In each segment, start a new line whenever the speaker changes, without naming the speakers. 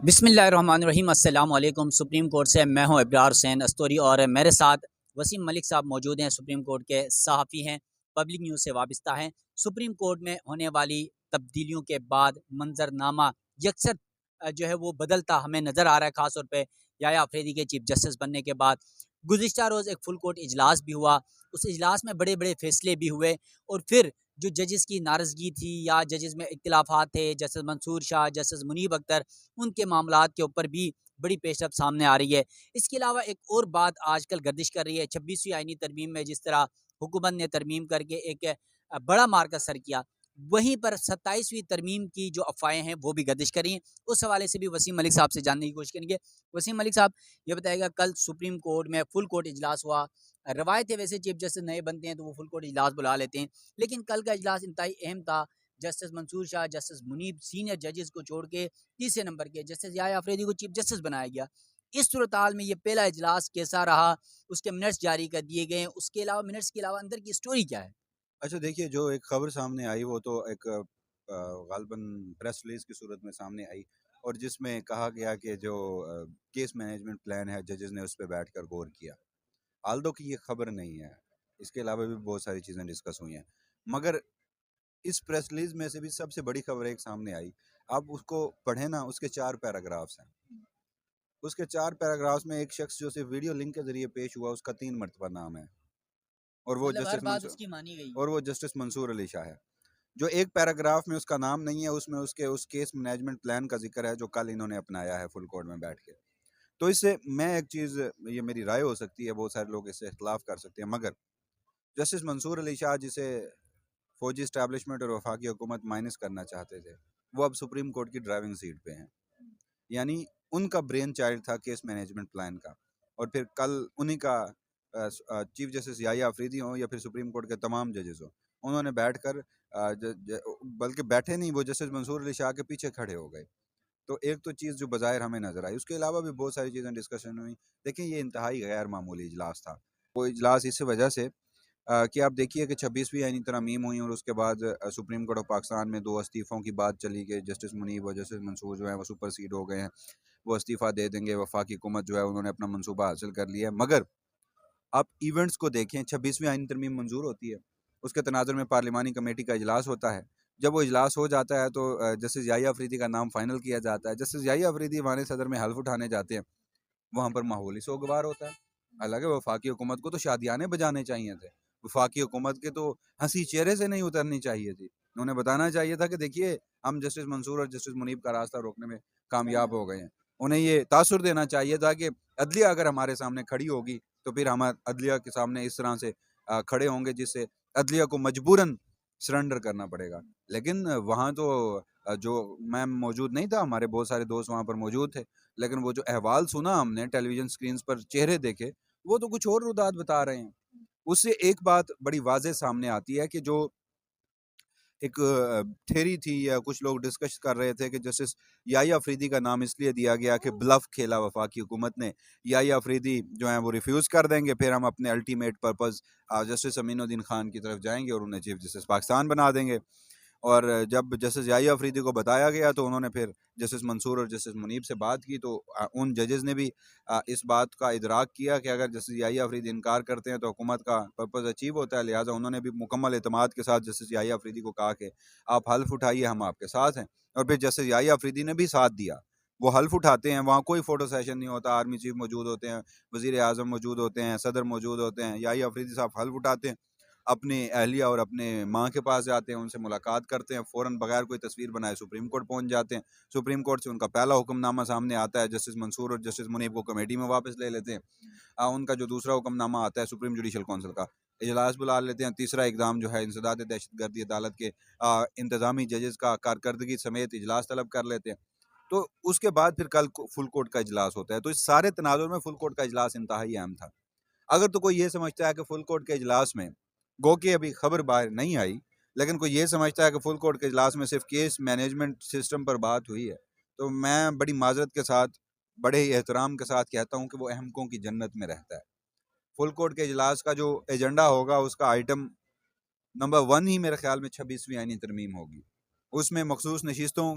बिस्मिल्लाहिर्रहमानिर्रहीम अस्सलाम वालेकुम। सुप्रीम कोर्ट से मैं हूं इब्रार हुसैन अस्तोरी और मेरे साथ वसीम मलिक साहब मौजूद हैं। सुप्रीम कोर्ट के सहाफ़ी हैं, पब्लिक न्यूज़ से वाबस्ता हैं। सुप्रीम कोर्ट में होने वाली तब्दीलियों के बाद मंजरनामा यकसर जो है वो बदलता हमें नज़र आ रहा है। ख़ास तौर पे याया अफरीदी के चीफ जस्टिस बनने के बाद गुज़िश्ता रोज़ एक फुल कोर्ट इजलास भी हुआ। उस इजलास में बड़े बड़े फैसले भी हुए और फिर जो जजेस की नाराज़गी थी या जजेस में इख्तिलाफात थे, जस्टिस मंसूर शाह, जस्टिस मुनीब अख्तर, उनके मामलात के ऊपर भी बड़ी पेशरफ सामने आ रही है। इसके अलावा एक और बात आजकल गर्दिश कर रही है, 26वीं आईनी तरमीम में जिस तरह हुकूमत ने तरमीम करके एक बड़ा मार्का सर किया, वहीं पर 27वीं तरमीम की जो अफवाहें हैं वो भी गर्दिश करी हैं। उस हवाले से भी वसीम मलिक साहब से जानने की कोशिश करेंगे। वसीम मलिक साहब, ये बताएगा, कल सुप्रीम कोर्ट में फुल कोर्ट इजलास हुआ। रवायत है वैसे चीफ जस्टिस नए बनते हैं तो वो फुल कोर्ट इजलास बुला लेते हैं, लेकिन कल का इजलास इंतहाई अहम था। Justice Mansoor Shah, justice Munib, senior जजेस को छोड़ के तीसरे नंबर के जस्टिस याया अफरीदी को चीफ जस्टिस बनाया गया। इस सूरत हाल में ये पहला इजलास कैसा रहा? उसके मिनट्स जारी कर दिए गए हैं, उसके अलावा मिनट्स के अलावा अंदर की स्टोरी क्या है?
अच्छा देखिए, जो एक खबर सामने आई वो तो एक ग़ालिबन प्रेस रिलीज़ की सूरत में सामने आई और जिसमें कहा गया कि जो केस मैनेजमेंट प्लान है जजेस ने उस पे बैठकर गौर किया। आल्दो की ये खबर नहीं है, इसके अलावा भी बहुत सारी चीज़ें डिस्कस हुई हैं। मगर इस प्रेस रिलीज़ में से भी सबसे बड़ी खबर एक सामने आई। आप उसको पढ़ें ना, उसके 4 पैराग्राफ्स हैं। उसके 4 पैराग्राफ्स में एक शख्स जो सिर्फ़ वीडियो लिंक के ज़रिए पेश हुआ उसका 3 मर्तबा नाम है और वो
मतलब हर
जस्टिस
बात
मंसूर
उसकी मानी गई।
और वो जस्टिस मंसूर अली शाह है। जो एक पैराग्राफ में उसका नाम नहीं है, उसमें उसके उस केस मैनेजमेंट प्लान का ज़िक्र है जो कल इन्होंने अपनाया है फुल कोर्ट में बैठ के। तो इससे मैं एक चीज़, ये मेरी राय हो सकती है, बहुत सारे लोग इससे इख्तिलाफ़ कर सकते हैं, मगर जस्टिस मंसूर अली शाह जिसे फ़ौजी एस्टैब्लिशमेंट और वफाकी हुकूमत माइनस करना चाहते थे, वो अब सुप्रीम कोर्ट की ड्राइविंग सीट पे हैं। यानी उनका ब्रेन चाइल्ड था केस मैनेजमेंट प्लान का। और फिर कल उन्हीं का चीफ जस्टिस याहिया अफरीदी हों या फिर सुप्रीम कोर्ट के तमाम जजेस हों, उन्होंने बैठकर बल्कि बैठे नहीं, वो जस्टिस मंसूर अली शाह के पीछे खड़े हो गए। तो एक तो चीज़ जो बज़ाहिर हमें नज़र आई, उसके अलावा भी बहुत सारी चीज़ें डिस्कशन हुई। देखिए, ये इंतहाई गैर मामूली इजलास था। वो इजलास इस वजह से कि आप देखिए कि 26वीं आईनी तरमीम हुई और उसके बाद सुप्रीम कोर्ट ऑफ पाकिस्तान में 2 इस्तीफ़ों की बात चली कि जस्टिस मुनीब और जस्टिस मंसूर जो है वो सुपरसीड हो गए हैं, वो इस्तीफ़ा दे देंगे, वफाकी हुकूमत जो है उन्होंने अपना मनसूबा हासिल कर लिया है। मगर आप इवेंट्स को देखें, 26वीं आईनी तरमीम मंजूर होती है, उसके तनाज़ुर में पार्लिमानी कमेटी का इजलास होता है। जब वो इजलास हो जाता है तो जस्टिस याहिया अफरीदी का नाम फाइनल किया जाता है। जस्टिस याहिया अफरीदी ईवान सदर में हल्फ उठाने जाते हैं, वहाँ पर माहौल ही सोगवार होता है। हालाँकि वफाकी हुकूमत को तो शादियाने बजाने चाहिए थे। वफाकी हुकूमत के तो हँसी चेहरे से नहीं उतरनी चाहिए थी। उन्हें बताना चाहिए था कि देखिए, हम जस्टिस मंसूर और जस्टिस मुनीब का रास्ता रोकने में कामयाब हो गए हैं। उन्हें ये तासुर देना चाहिए था कि अदलिया अगर हमारे सामने खड़ी होगी, तो फिर हम अदलिया के सामने इस तरह से खड़े होंगे जिससे अदलिया को मजबूरन सरेंडर करना पड़ेगा। लेकिन वहाँ तो जो मैं मौजूद नहीं था, हमारे बहुत सारे दोस्त वहाँ पर मौजूद थे। लेकिन वो जो अहवाल सुना हमने टेलीविज़न स्क्रीन्स पर, चेहरे देखे, वो तो कुछ और रुदात बता रहे हैं। उससे एक बात बड़ी वाज़ेह सामने आती है कि जो एक थ्योरी थी या कुछ लोग डिस्कस कर रहे थे कि जस्टिस याहिया अफरीदी का नाम इसलिए दिया गया कि ब्लफ खेला वफाकी हुकूमत ने। याहिया अफरीदी जो हैं वो रिफ्यूज़ कर देंगे, फिर हम अपने ultimate purpose justice Aminuddin Khan की तरफ जाएँगे और उन्हें चीफ जस्टिस पाकिस्तान बना देंगे। और जब जस्टिस याहिया अफरीदी को बताया गया तो उन्होंने फिर जस्टिस मंसूर और जस्टिस मुनीब से बात की, तो उन जजेस ने भी इस बात का इदराक किया कि अगर जस्टिस याहिया अफरीदी इनकार करते हैं तो हुकूमत का पर्पज़ अचीव होता है। लिहाजा उन्होंने भी मुकम्मल एतमाद के साथ जस्टिस याहिया अफरीदी को कहा कि आप हल्फ उठाइए, हम आपके साथ हैं। और फिर जस्टिस याहिया अफरीदी ने भी साथ दिया। वो हल्फ उठाते हैं, वहाँ कोई फ़ोटो सेशन नहीं होता, आर्मी चीफ मौजूद होते हैं, वज़ीर आज़म मौजूद होते हैं, सदर मौजूद होते हैं। याहिया अफरीदी साहब हल्फ उठाते हैं, अपनी अहलिया और अपने माँ के पास जाते हैं, उनसे मुलाकात करते हैं, फ़ौरन बगैर कोई तस्वीर बनाए सुप्रीम कोर्ट पहुँच जाते हैं। सुप्रीम कोर्ट से उनका पहला हुक्मनामा सामने आता है, जस्टिस मंसूर और जस्टिस मुनीब को कमेटी में वापस ले लेते हैं। उनका जो दूसरा हुक्मनामा आता है सुप्रीम जुडिशल काउंसिल का, इजलास बुला लेते हैं। तीसरा इक़दाम जो है इंसदाद दहशतगर्दी अदालत के इंतज़ामी जजेस का कारकर्दगी समेत इजलास तलब कर लेते हैं। तो उसके बाद फिर कल को फुल कोर्ट का इजलास होता है। तो इस सारे तनाज़ुर में फुल कोर्ट का इजलास इंतहाई अहम था। अगर तो कोई ये समझता है कि फुल कोर्ट के इजलास में, गो कि अभी खबर बाहर नहीं आई, लेकिन कोई ये समझता है कि फुल कोर्ट के इजलास में सिर्फ केस मैनेजमेंट सिस्टम पर बात हुई है, तो मैं बड़ी माजरत के साथ, बड़े ही एहतराम के साथ कहता हूँ कि वो अहमकों की जन्नत में रहता है। फुल कोर्ट के इजलास का जो एजेंडा होगा, उसका आइटम नंबर 1 ही मेरे ख्याल में 26वीं आईनी तरमीम होगी। उसमें मखसूस नशिस्तों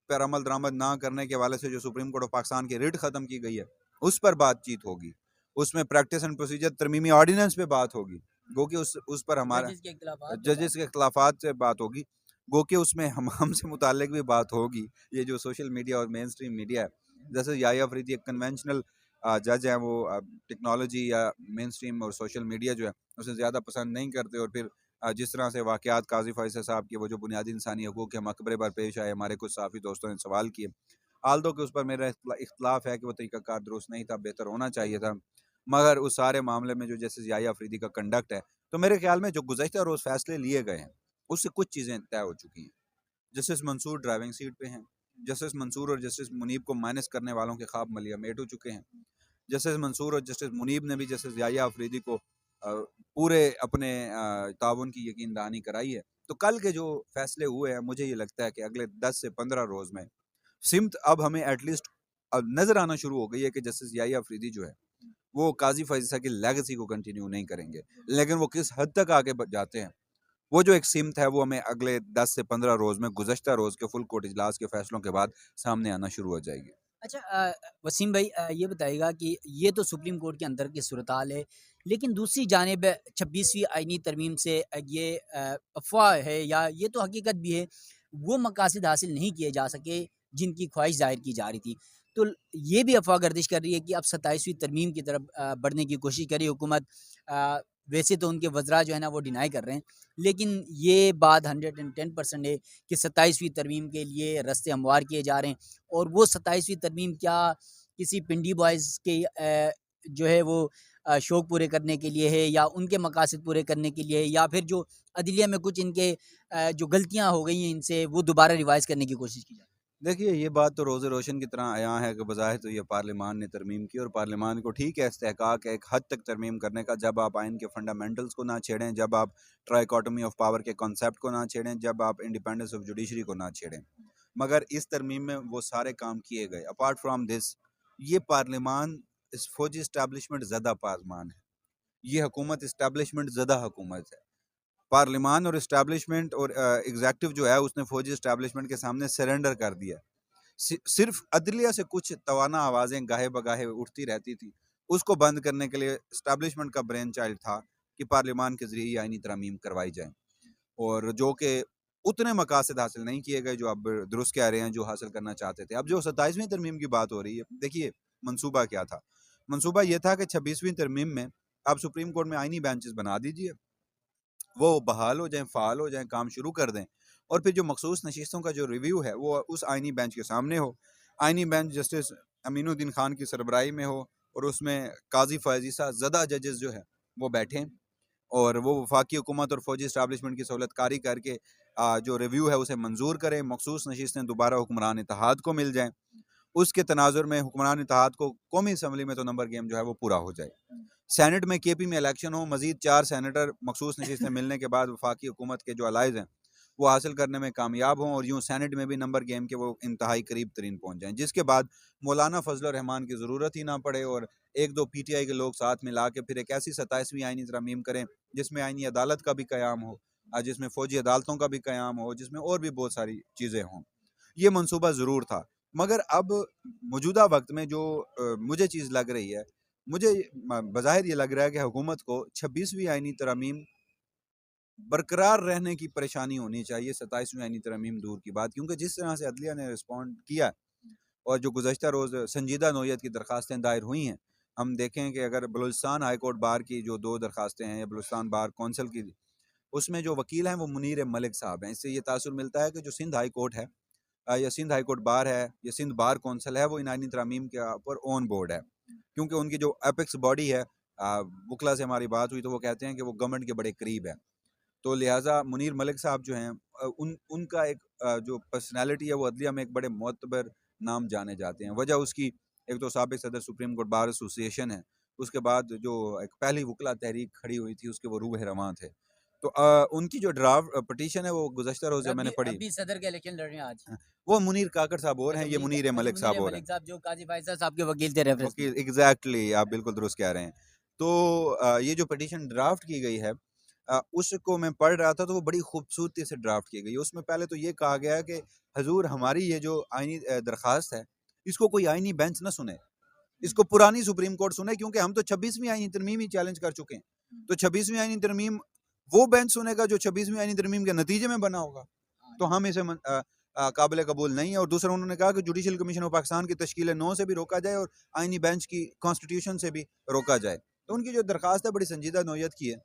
पर अमल दरामद ना करने के हवाले से जो सुप्रीम कोर्ट ऑफ पाकिस्तान की रिट ख़त्म की गई है उस पर बातचीत होगी, उसमें प्रैक्टिस एंड प्रोसीजर तरमीमी ऑर्डिनेंस पे बात होगी, गो कि उस पर हमारा जजेस के खिलाफात से बात होगी, गो कि उसमें हमसे मुतालिक भी बात होगी। ये जो सोशल मीडिया और मेन स्ट्रीम मीडिया है, जैसे याहिया अफरीदी एक कन्वेंशनल जज हैं, वो टेक्नोलॉजी या मेन स्ट्रीम और सोशल मीडिया जो है उसे ज़्यादा पसंद नहीं करते, और फिर जिस तरह से वाक़यात काजी फैसल साहब के वो जो बुनियादी इंसानी हकूक़ के मकबरे पर पेश आए, हमारे कुछ साफ़ी दोस्तों ने सवाल किए, आल्दो कि उस पर मेरा इख्तलाफ है कि वो तरीक़ाकार दुरुस्त नहीं था, बेहतर होना चाहिए था, मगर उस सारे मामले में जो जस्टिस याहिया अफरीदी का कंडक्ट है, तो मेरे ख्याल में जो गुज़श्ता रोज़ फ़ैसले लिए गए हैं उससे कुछ चीज़ें तय हो चुकी हैं। जस्टिस मंसूर ड्राइविंग सीट पे हैं, जस्टिस मंसूर और जस्टिस मुनीब को माइनस करने वालों के ख्वाब मलियामेट हो चुके हैं। जस्टिस मंसूर और जस्टिस मुनीब ने भी जस्टिस याहिया अफरीदी को पूरे अपने ताउन की यकीन दहानी कराई है। तो कल के जो फैसले हुए हैं, मुझे ये लगता है कि अगले 10 से 15 रोज़ में सिमत अब हमें एटलीस्ट अब नज़र आना शुरू हो गई है कि जस्टिस याहिया अफरीदी जो है वो काजी फैसल की लेगेसी को कंटिन्यू नहीं करेंगे, लेकिन वो किस हद तक आगे जाते हैं, वो जो एक सिमत है वो हमें अगले 10 से 15 रोज़ में गुज़श्ता रोज़ के फुल कोर्ट इजलास के फैसलों के बाद सामने आना शुरू हो जाएगी।
अच्छा वसीम भाई ये बताइएगा कि ये तो सुप्रीम कोर्ट के अंदर की सूरत-हाल है, लेकिन दूसरी जानिब 26वीं आईनी तरमीम से ये अफ़वाह है या ये तो हकीकत भी है, वो मकासद हासिल नहीं किए जा सके जिनकी ख्वाहिश ज़ाहिर की जा रही थी। तो ये भी अफ़वाह गर्दिश कर रही है कि अब 27वीं तरमीम की तरफ बढ़ने की कोशिश कर रही है हुकूमत। अ, वैसे तो उनके वज़रा जो है ना वो डिनाई कर रहे हैं, लेकिन ये बात 110% है कि 27वीं तरमीम के लिए रास्ते हमवार किए जा रहे हैं। और वो 27वीं तरमीम क्या किसी पिंडी बॉयज़ के जो है वो शौक पूरे करने के लिए है या उनके मकासद पूरे करने के लिए है या फिर जो अदलिया में कुछ इनके जो गलतियाँ हो गई हैं इनसे वो दोबारा रिवाइज़ करने की कोशिश की जाए?
देखिए, ये बात तो रोज़े रोशन की तरह अयां है कि बज़ाहिर तो ये पार्लिमान ने तरमीम की, और पार्लिमान को ठीक है इस्तेहकाक है एक हद तक तरमीम करने का, जब आप आइन के फंडामेंटल्स को ना छेड़ें, जब आप ट्राइकोटोमी ऑफ पावर के कॉन्सेप्ट को ना छेड़ें, जब आप इंडिपेंडेंस ऑफ जुडिशरी को ना छेड़ें। मगर इस तरमीम में वो सारे काम किए गए। अपार्ट फ्रॉम दिस, ये पार्लिमान इस फौजी इस्टेब्लिशमेंट ज़दा पार्लिमान है। ये हुकूमत इस्टेब्लिशमेंट ज़दा हुकूमत है। पार्लिमान और इस्टेब्लिशमेंट और एग्ज़ेक्टिव जो है उसने फौजी इस्टेब्लिशमेंट के सामने सरेंडर कर दिया। सिर्फ अदलिया से कुछ तवाना आवाज़ें गाहे बगाहे उठती रहती थी, उसको बंद करने के लिए इस्टेब्लिशमेंट का ब्रेन चाइल्ड था कि पार्लिमान के ज़रिए आइनी तरमीम करवाई जाए, और जो कि उतने मकासद हासिल नहीं किए गए जो अब दुरुस्त कह रहे हैं जो हासिल करना चाहते थे। अब जो 27वीं तरमीम की बात हो रही है, देखिए मंसूबा क्या था? मंसूबा ये था कि 26वीं तरमीम में आप सुप्रीम कोर्ट में आइनी बेंचेस बना दीजिए, वो बहाल हो जाएँ, फ़ाल हो जाएँ, काम शुरू कर दें, और फिर जो मखसूस नशिस्तों का जो रिव्यू है वो उस आइनी बेंच के सामने हो। आइनी बेंच जस्टिस अमीनुद्दीन खान की सरबराही में हो, और उसमें काज़ी फ़ायज़ी ज़दा जजेस जो हैं वो बैठें, और वो वफाकी हुकूमत और फौजी इस्टेब्लिशमेंट की सहूलतकारी करके जो रिव्यू है उसे मंजूर करें, मखसूस नशिस्तें दोबारा हुक्मरान इत्तेहाद को मिल जाएँ। उसके तनाजुर में हुक्मरान इत्तेहाद को कौमी असम्बली में तो नंबर गेम जो है वो पूरा हो जाए। सेनेट में केपी में इलेक्शन हो, मज़ीद 4 सेनेटर मखसूस नशिस्तें मिलने के बाद वफाकी हुकूमत के जो अलाइज़ हैं वो हासिल करने में कामयाब हों, और यूँ सेनेट में भी नंबर गेम के वो इंतहाई करीब तरीन पहुँच जाएँ, जिसके बाद मौलाना फजल रहमान की ज़रूरत ही ना पड़े, और 1-2 पीटीआई के लोग साथ मिला के फिर एक ऐसी 27वीं आइनी तरमीम करें जिसमें आइनी अदालत का भी क़याम हो, जिसमें फ़ौजी अदालतों का भी क़याम हो, जिसमें और भी बहुत सारी चीज़ें हों। ये मंसूबा ज़रूर था, मगर अब मौजूदा वक़्त में जो मुझे चीज़ लग रही है, मुझे बज़ाहिर ये लग रहा है कि हुकूमत को 26वीं आइनी तरमीम बरकरार रहने की परेशानी होनी चाहिए, 27वीं आइनी तरमीम दूर की बात, क्योंकि जिस तरह से अदलिया ने रिस्पॉन्ड किया और जो गुज़श्ता रोज़ संजीदा नौइयत की दरखास्तें दायर हुई हैं, हम देखें कि अगर बलूचिस्तान हाई कोर्ट बार की जो 2 दरखास्तें हैं या बलूचिस्तान बार कौंसिल की, उसमें जो वकील हैं वो मुनीर मलिक साहब हैं। इससे ये तासुर मिलता है कि जो सिंध हाई कोर्ट है या सिंध हाई कोर्ट बार है या सिंध बार कौंसिल है, वो इन आइनी तरामीम के ऊपर ऑन बोर्ड है, क्योंकि उनकी जो एपेक्स बॉडी है, वकला से हमारी बात हुई तो वो कहते हैं कि वो गवर्नमेंट के बड़े करीब है। तो लिहाजा मुनीर मलिक साहब जो हैं, उनका एक जो पर्सनैलिटी है वो अदलिया में एक बड़े मोतबर नाम जाने जाते हैं। वजह उसकी एक तो साबिक़ सदर सुप्रीम कोर्ट बार एसोसिएशन है, उसके बाद जो एक पहली वकला तहरीक खड़ी हुई थी उसके वो रूह रवां थे। तो उनकी जो ड्राफ्ट पटिशन है वो गुज़श्ता रोज़ जब मैंने पढ़ी,
अभी सदर के इलेक्शन लड़ रहे हैं आज।
वो मुनीर काकड़ साहब और
अच्छा
हैं, ये मुनीर
मुनीर
मलिक साहब और हैं।
मलिक साहब जो काजी फैसल साहब के वकील थे रेफरेंस में।
वकील एग्ज़ैक्टली, आप बिल्कुल दुरुस्त कह रहे हैं। तो ये जो पटिशन ड्राफ्ट की गई है, उसको मैं पढ़ रहा था तो वो बड़ी खूबसूरती से ड्राफ्ट की गई। उसमें पहले तो ये कहा गया है कि हजूर हमारी ये जो आईनी दरख्वास्त है इसको कोई आईनी बेंच ना सुने, इसको पुरानी सुप्रीम कोर्ट सुने, क्योंकि हम तो 26वीं आईनी तरमीम ही चैलेंज कर चुके हैं। तो 26वीं आईनी तरमीम वो बेंच सुनेगा जो 26वीं आईनी तरमीम के नतीजे में बना होगा, तो हम इसे काबिल कबूल नहीं है। और दूसरा उन्होंने कहा कि जुडिशल कमीशन ऑफ पाकिस्तान की तश्कील 9 से भी रोका जाए और आईनी बेंच की कॉन्स्टिट्यूशन से भी रोका जाए। तो उनकी जो दरख्वास्त है बड़ी संजीदा नौयत की है,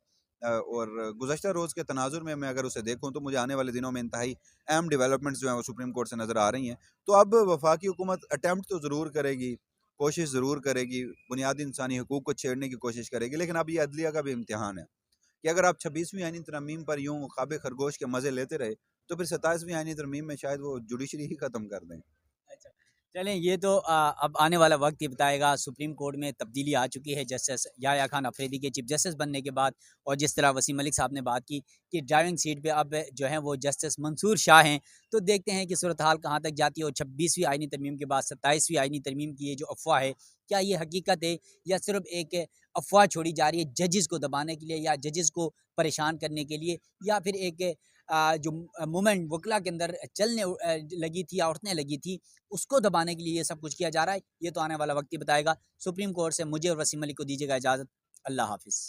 और गुज़श्ता रोज़ के तनाजुर में मैं अगर उसे देखूँ तो मुझे आने वाले दिनों में इंतहाई अहम डेवलपमेंट्स जो हैं वो सुप्रीम कोर्ट से नज़र आ रही हैं। तो अब वफाकी हुकूमत अटैम्प्ट तो ज़रूर करेगी, कोशिश ज़रूर करेगी, बुनियादी इंसानी हकूक़ को छेड़ने की कोशिश करेगी, लेकिन अब ये अदलिया का भी इम्तिहान है कि अगर आप 26वीं आईनी तरमीम पर यूँ ख्वाब खरगोश के मज़े लेते रहे तो फिर 27वीं आईनी तरमीम में शायद वो जुडिशरी ही ख़त्म कर दें।
अच्छा, चलें ये तो अब आने वाला वक्त ही बताएगा। सुप्रीम कोर्ट में तब्दीली आ चुकी है जस्टिस याह्या खान अफरीदी के चीफ जस्टिस बनने के बाद, और जिस तरह वसीम मलिक साहब ने बात की कि ड्राइविंग सीट पे अब जो है वो जस्टिस मंसूर शाह हैं, तो देखते हैं कि सूरत हाल कहाँ तक जाती है। और 26वीं आईनी तरमीम के बाद 27वीं आईनी तरमीम की ये जो अफवाह है, क्या ये हकीकत है या सिर्फ एक अफवाह छोड़ी जा रही है जजेस को दबाने के लिए या जजेस को परेशान करने के लिए, या फिर एक जो मूवमेंट वकला के अंदर चलने लगी थी या उठने लगी थी, उसको दबाने के लिए ये सब कुछ किया जा रहा है। ये तो आने वाला वक्त ही बताएगा। सुप्रीम कोर्ट से मुझे और वसीम मलिक को दीजिएगा इजाज़त। अल्लाह हाफ़िज़।